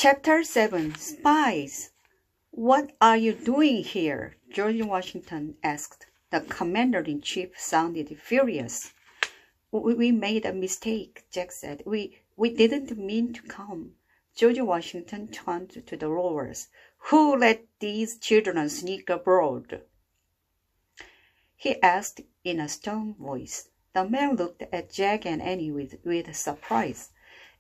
Chapter 7. Spies. "What are you doing here?" George Washington asked. The commander-in-chief sounded furious. We made a mistake," Jack said. We didn't mean to come." George Washington turned to the rowers. "Who let these children sneak abroad?" he asked in a stern voice. The men looked at Jack and Annie with surprise.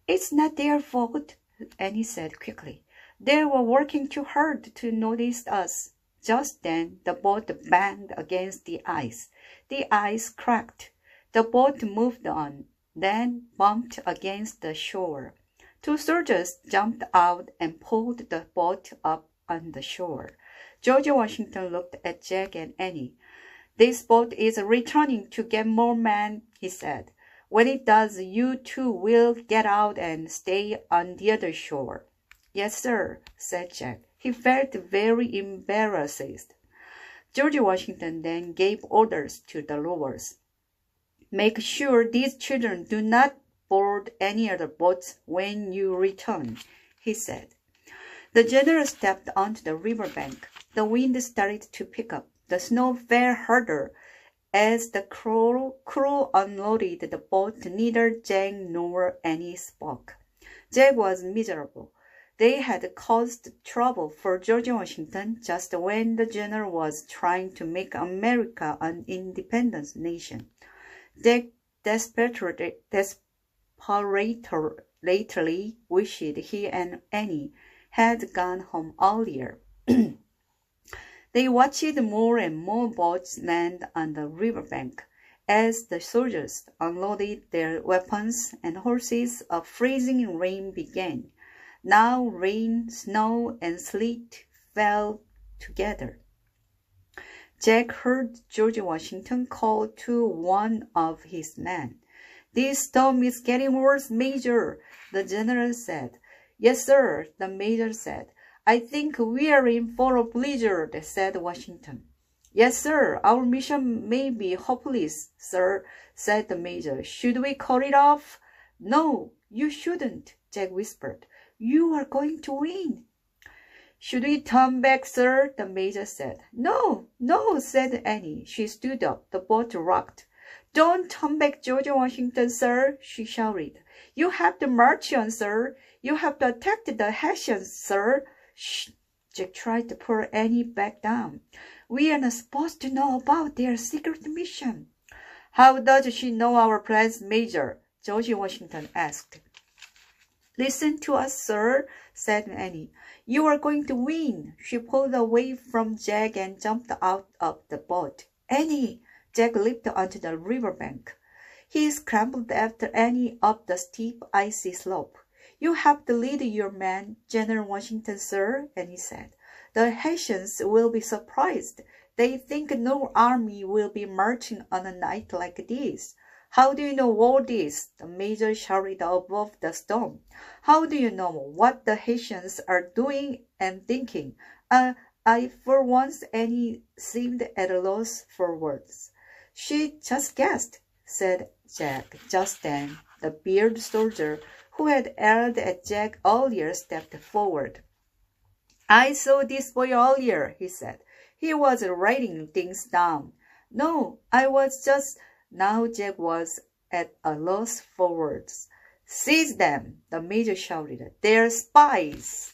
"It's not their fault," Annie said quickly. "They were working too hard to notice us." Just then, the boat banged against the ice. The ice cracked. The boat moved on, then bumped against the shore. Two soldiers jumped out and pulled the boat up on the shore. George Washington looked at Jack and Annie. "This boat is returning to get more men," he said. "When it does, you two will get out and stay on the other shore." "Yes, sir," said Jack. He felt very embarrassed. George Washington then gave orders to the rowers. "Make sure these children do not board any other boats when you return," he said. The general stepped onto the riverbank. The wind started to pick up. The snow fell harder. As the crew unloaded the boat, neither Jack nor Annie spoke. Jack was miserable. They had caused trouble for George Washington just when the general was trying to make America an independent nation. Jack desperately wished he and Annie had gone home earlier. They watched more and more boats land on the riverbank. As the soldiers unloaded their weapons and horses, a freezing rain began. Now rain, snow, and sleet fell together. Jack heard George Washington call to one of his men. "This storm is getting worse, Major," the general said. "Yes, sir," the major said. "I think we are in for a blizzard," said Washington. "Yes, sir, our mission may be hopeless, sir," said the major. "Should we call it off?" "No, you shouldn't," Jack whispered. "You are going to win." "Should we turn back, sir?" the major said. "No, no," said Annie. She stood up. The boat rocked. "Don't turn back, George Washington, sir," she shouted. "You have to march on, sir. You have to attack the Hessians, sir." "Shh!" Jack tried to pull Annie back down. "We are not supposed to know about their secret mission." "How does she know our plans, Major?" George Washington asked. "Listen to us, sir," said Annie. "You are going to win." She pulled away from Jack and jumped out of the boat. "Annie!" Jack leaped onto the riverbank. He scrambled after Annie up the steep, icy slope. "You have to lead your men, General Washington, sir," Annie said. "The Hessians will be surprised. They think no army will be marching on a night like this." "How do you know all this?" the major shouted above the storm. "How do you know what the Hessians are doing and thinking?" For once, Annie seemed at a loss for words. "She just guessed," said Jack. Just then, the bearded soldier who had yelled at Jack earlier stepped forward. "I saw this boy earlier," he said. "He was writing things down." "No, I was just—" Now Jack was at a loss for words. "Seize them!" the major shouted. "They're spies!"